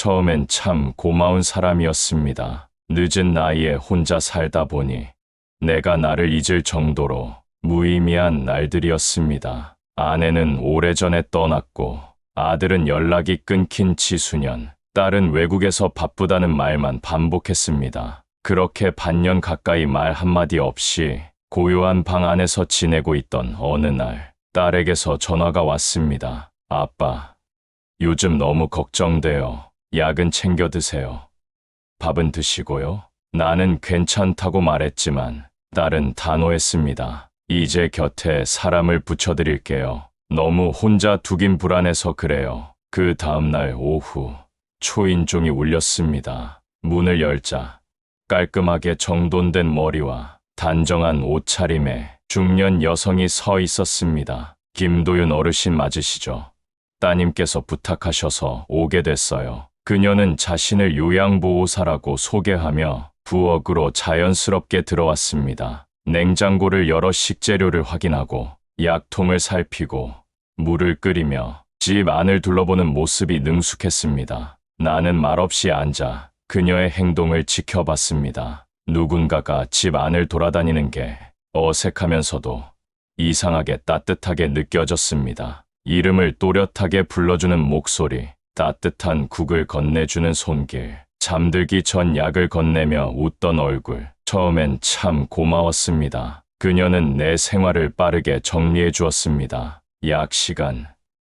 처음엔 참 고마운 사람이었습니다. 늦은 나이에 혼자 살다 보니 내가 나를 잊을 정도로 무의미한 날들이었습니다. 아내는 오래전에 떠났고 아들은 연락이 끊긴 지 수년, 딸은 외국에서 바쁘다는 말만 반복했습니다. 그렇게 반년 가까이 말 한마디 없이 고요한 방 안에서 지내고 있던 어느 날 딸에게서 전화가 왔습니다. 아빠, 요즘 너무 걱정돼요. 약은 챙겨 드세요. 밥은 드시고요. 나는 괜찮다고 말했지만 딸은 단호했습니다. 이제 곁에 사람을 붙여드릴게요. 너무 혼자 두긴 불안해서 그래요. 그 다음날 오후 초인종이 울렸습니다. 문을 열자 깔끔하게 정돈된 머리와 단정한 옷차림에 중년 여성이 서 있었습니다. 김도윤 어르신 맞으시죠? 따님께서 부탁하셔서 오게 됐어요. 그녀는 자신을 요양보호사라고 소개하며 부엌으로 자연스럽게 들어왔습니다. 냉장고를 열어 식재료를 확인하고 약통을 살피고 물을 끓이며 집 안을 둘러보는 모습이 능숙했습니다. 나는 말없이 앉아 그녀의 행동을 지켜봤습니다. 누군가가 집 안을 돌아다니는 게 어색하면서도 이상하게 따뜻하게 느껴졌습니다. 이름을 또렷하게 불러주는 목소리, 따뜻한 국을 건네주는 손길, 잠들기 전 약을 건네며 웃던 얼굴. 처음엔 참 고마웠습니다. 그녀는 내 생활을 빠르게 정리해 주었습니다. 약 시간,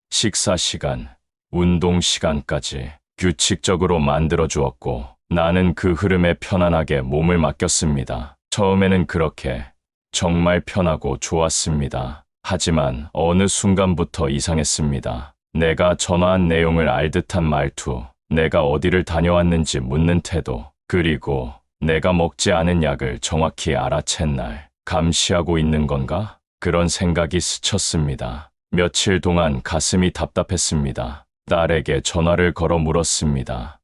식사 시간, 운동 시간까지 규칙적으로 만들어 주었고 나는 그 흐름에 편안하게 몸을 맡겼습니다. 처음에는 그렇게 정말 편하고 좋았습니다. 하지만 어느 순간부터 이상했습니다. 내가 전화한 내용을 알 듯한 말투, 내가 어디를 다녀왔는지 묻는 태도, 그리고 내가 먹지 않은 약을 정확히 알아챈 날, 감시하고 있는 건가? 그런 생각이 스쳤습니다. 며칠 동안 가슴이 답답했습니다. 딸에게 전화를 걸어 물었습니다.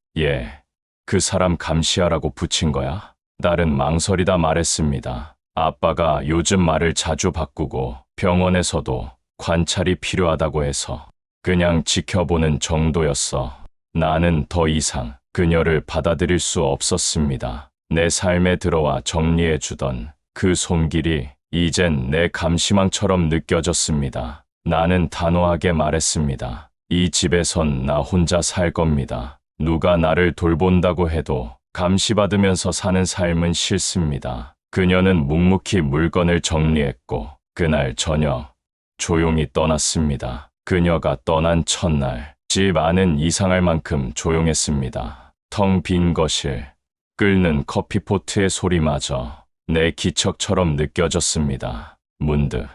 그 사람 감시하라고 붙인 거야? 딸은 망설이다 말했습니다. 아빠가 요즘 말을 자주 바꾸고 병원에서도 관찰이 필요하다고 해서 그냥 지켜보는 정도였어. 나는 더 이상 그녀를 받아들일 수 없었습니다. 내 삶에 들어와 정리해주던 그 손길이 이젠 내 감시망처럼 느껴졌습니다. 나는 단호하게 말했습니다. 이 집에선 나 혼자 살 겁니다. 누가 나를 돌본다고 해도 감시받으면서 사는 삶은 싫습니다. 그녀는 묵묵히 물건을 정리했고 그날 저녁 조용히 떠났습니다. 그녀가 떠난 첫날 집 안은 이상할 만큼 조용했습니다. 텅 빈 거실, 끓는 커피포트의 소리마저 내 기척처럼 느껴졌습니다. 문득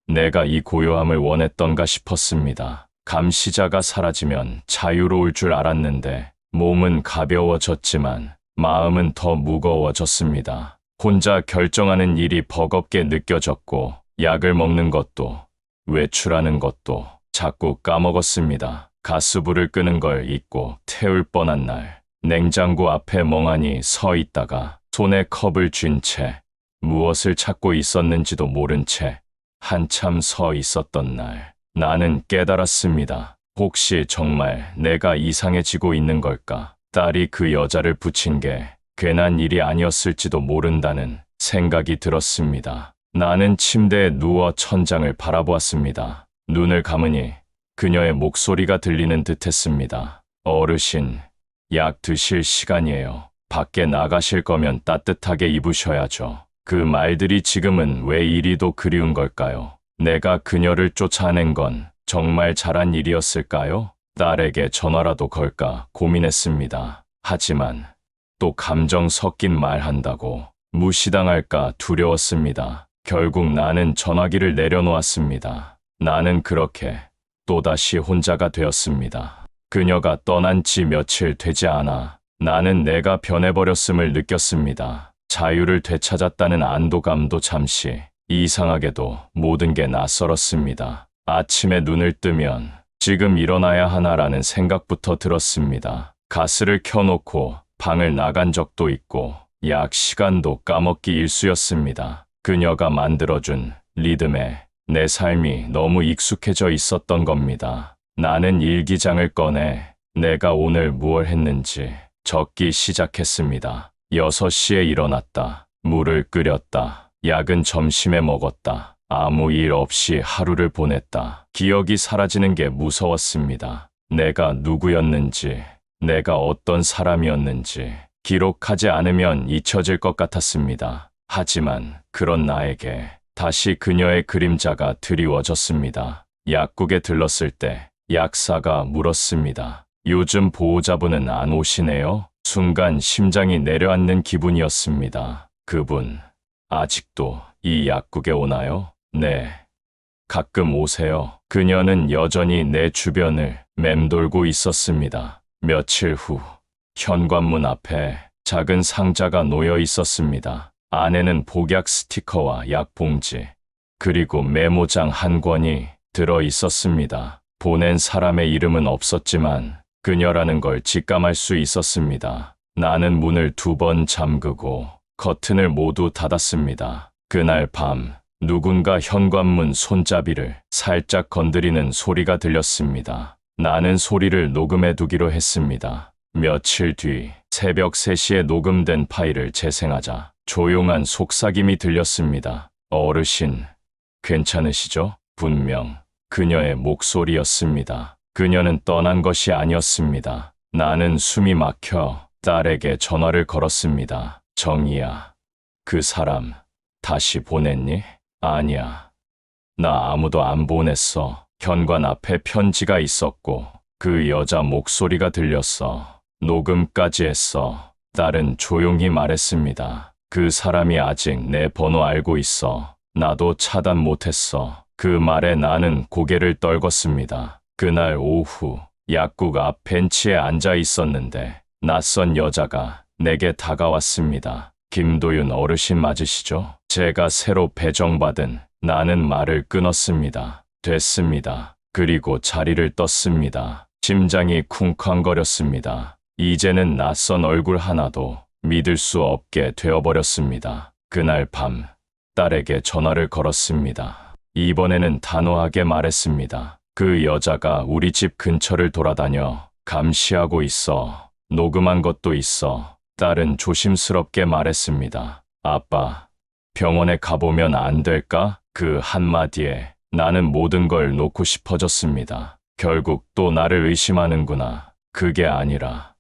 내가 이 고요함을 원했던가 싶었습니다. 감시자가 사라지면 자유로울 줄 알았는데 몸은 가벼워졌지만 마음은 더 무거워졌습니다. 혼자 결정하는 일이 버겁게 느껴졌고 약을 먹는 것도 외출하는 것도 자꾸 까먹었습니다. 가스불을 끄는 걸 잊고 태울 뻔한 날 냉장고 앞에 멍하니 서 있다가 손에 컵을 쥔 채 무엇을 찾고 있었는지도 모른 채 한참 서 있었던 날 나는 깨달았습니다. 혹시 정말 내가 이상해지고 있는 걸까? 딸이 그 여자를 붙인 게 괜한 일이 아니었을지도 모른다는 생각이 들었습니다. 나는 침대에 누워 천장을 바라보았습니다. 눈을 감으니 그녀의 목소리가 들리는 듯했습니다. 어르신, 약 드실 시간이에요. 밖에 나가실 거면 따뜻하게 입으셔야죠. 그 말들이 지금은 왜 이리도 그리운 걸까요? 내가 그녀를 쫓아낸 건 정말 잘한 일이었을까요? 딸에게 전화라도 걸까 고민했습니다. 하지만 또 감정 섞인 말 한다고 무시당할까 두려웠습니다. 결국 나는 전화기를 내려놓았습니다. 나는 그렇게 또다시 혼자가 되었습니다. 그녀가 떠난 지 며칠 되지 않아 나는 내가 변해버렸음을 느꼈습니다. 자유를 되찾았다는 안도감도 잠시, 이상하게도 모든 게 낯설었습니다. 아침에 눈을 뜨면 지금 일어나야 하나라는 생각부터 들었습니다. 가스를 켜놓고 방을 나간 적도 있고 약 시간도 까먹기 일쑤였습니다. 그녀가 만들어준 리듬에 내 삶이 너무 익숙해져 있었던 겁니다. 나는 일기장을 꺼내 내가 오늘 무얼 했는지 적기 시작했습니다. 6시에 일어났다. 물을 끓였다. 약은 점심에 먹었다. 아무 일 없이 하루를 보냈다. 기억이 사라지는 게 무서웠습니다. 내가 누구였는지, 내가 어떤 사람이었는지 기록하지 않으면 잊혀질 것 같았습니다. 하지만 그런 나에게 다시 그녀의 그림자가 드리워졌습니다. 약국에 들렀을 때 약사가 물었습니다. 요즘 보호자분은 안 오시네요? 순간 심장이 내려앉는 기분이었습니다. 그분, 아직도 이 약국에 오나요? 네. 가끔 오세요. 그녀는 여전히 내 주변을 맴돌고 있었습니다. 며칠 후, 현관문 앞에 작은 상자가 놓여 있었습니다. 안에는 복약 스티커와 약봉지, 그리고 메모장 한 권이 들어 있었습니다. 보낸 사람의 이름은 없었지만 그녀라는 걸 직감할 수 있었습니다. 나는 문을 2번 잠그고 커튼을 모두 닫았습니다. 그날 밤 누군가 현관문 손잡이를 살짝 건드리는 소리가 들렸습니다. 나는 소리를 녹음해 두기로 했습니다. 며칠 뒤 새벽 3시에 녹음된 파일을 재생하자 조용한 속삭임이 들렸습니다. 어르신, 괜찮으시죠? 분명 그녀의 목소리였습니다. 그녀는 떠난 것이 아니었습니다. 나는 숨이 막혀 딸에게 전화를 걸었습니다. 정희야, 그 사람 다시 보냈니? 아니야. 나 아무도 안 보냈어. 현관 앞에 편지가 있었고 그 여자 목소리가 들렸어. 녹음까지 했어. 딸은 조용히 말했습니다. 그 사람이 아직 내 번호 알고 있어. 나도 차단 못했어. 그 말에 나는 고개를 떨궜습니다. 그날 오후 약국 앞 벤치에 앉아 있었는데 낯선 여자가 내게 다가왔습니다. 김도윤 어르신 맞으시죠? 제가 새로 배정받은 나는 말을 끊었습니다. 됐습니다. 그리고 자리를 떴습니다. 심장이 쿵쾅거렸습니다. 이제는 낯선 얼굴 하나도 믿을 수 없게 되어버렸습니다. 그날 밤 딸에게 전화를 걸었습니다. 이번에는 단호하게 말했습니다. 그 여자가 우리 집 근처를 돌아다녀 감시하고 있어. 녹음한 것도 있어. 딸은 조심스럽게 말했습니다. 아빠, 병원에 가보면 안 될까? 그 한마디에 나는 모든 걸 놓고 싶어졌습니다. 결국 또 나를 의심하는구나. 그게 아니라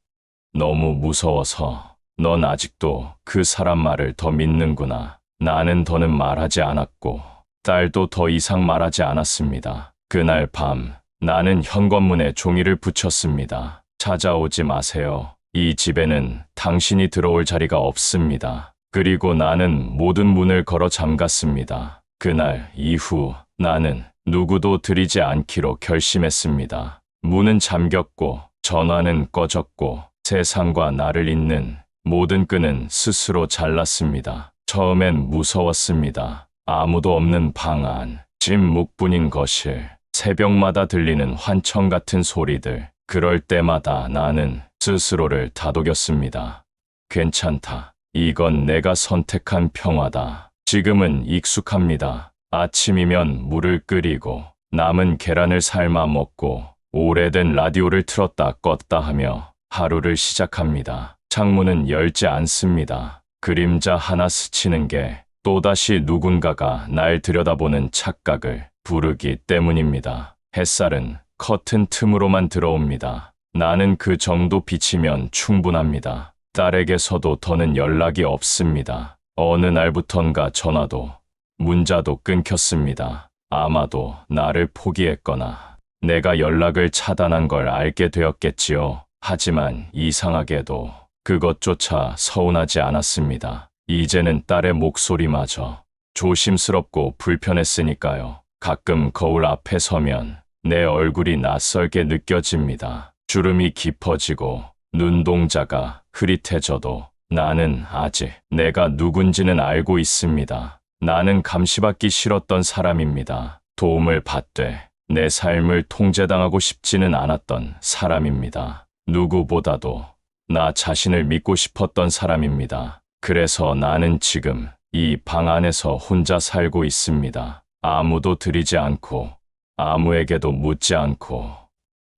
너무 무서워서 넌 아직도 그 사람 말을 더 믿는구나. 나는 더는 말하지 않았고 딸도 더 이상 말하지 않았습니다. 그날 밤 나는 현관문에 종이를 붙였습니다. 찾아오지 마세요. 이 집에는 당신이 들어올 자리가 없습니다. 그리고 나는 모든 문을 걸어 잠갔습니다. 그날 이후 나는 누구도 들이지 않기로 결심했습니다. 문은 잠겼고 전화는 꺼졌고 세상과 나를 잇는 모든 끈은 스스로 잘랐습니다. 처음엔 무서웠습니다. 아무도 없는 방 안, 침묵뿐인 거실, 새벽마다 들리는 환청 같은 소리들. 그럴 때마다 나는 스스로를 다독였습니다. 괜찮다. 이건 내가 선택한 평화다. 지금은 익숙합니다. 아침이면 물을 끓이고 남은 계란을 삶아 먹고 오래된 라디오를 틀었다 껐다 하며 하루를 시작합니다. 창문은 열지 않습니다. 그림자 하나 스치는 게 또다시 누군가가 날 들여다보는 착각을 부르기 때문입니다. 햇살은 커튼 틈으로만 들어옵니다. 나는 그 정도 빛이면 충분합니다. 딸에게서도 더는 연락이 없습니다. 어느 날부턴가 전화도 문자도 끊겼습니다. 아마도 나를 포기했거나 내가 연락을 차단한 걸 알게 되었겠지요. 하지만 이상하게도 그것조차 서운하지 않았습니다. 이제는 딸의 목소리마저 조심스럽고 불편했으니까요. 가끔 거울 앞에 서면 내 얼굴이 낯설게 느껴집니다. 주름이 깊어지고 눈동자가 흐릿해져도 나는 아직 내가 누군지는 알고 있습니다. 나는 감시받기 싫었던 사람입니다. 도움을 받되 내 삶을 통제당하고 싶지는 않았던 사람입니다. 누구보다도 나 자신을 믿고 싶었던 사람입니다. 그래서 나는 지금 이 방 안에서 혼자 살고 있습니다. 아무도 들이지 않고 아무에게도 묻지 않고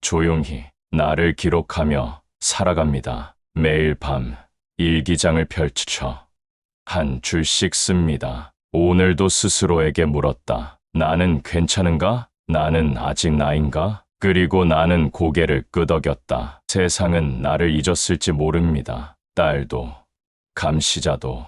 조용히 나를 기록하며 살아갑니다. 매일 밤 일기장을 펼쳐 한 줄씩 씁니다. 오늘도 스스로에게 물었다. 나는 괜찮은가? 나는 아직 나인가? 그리고 나는 고개를 끄덕였다. 세상은 나를 잊었을지 모릅니다. 딸도, 감시자도,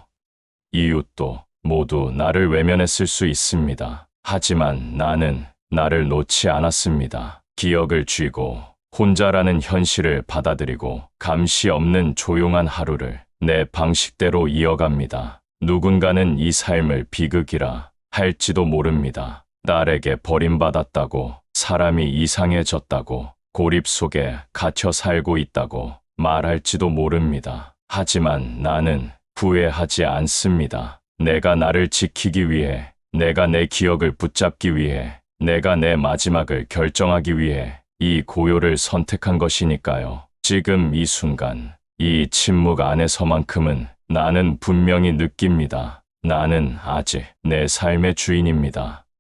이웃도 모두 나를 외면했을 수 있습니다. 하지만 나는 나를 놓지 않았습니다. 기억을 쥐고 혼자라는 현실을 받아들이고 감시 없는 조용한 하루를 내 방식대로 이어갑니다. 누군가는 이 삶을 비극이라 할지도 모릅니다. 딸에게 버림받았다고, 사람이 이상해졌다고, 고립 속에 갇혀 살고 있다고 말할지도 모릅니다. 하지만 나는 후회하지 않습니다. 내가 나를 지키기 위해, 내가 내 기억을 붙잡기 위해, 내가 내 마지막을 결정하기 위해 이 고요를 선택한 것이니까요. 지금 이 순간, 이 침묵 안에서만큼은 나는 분명히 느낍니다. 나는 아직 내 삶의 주인입니다.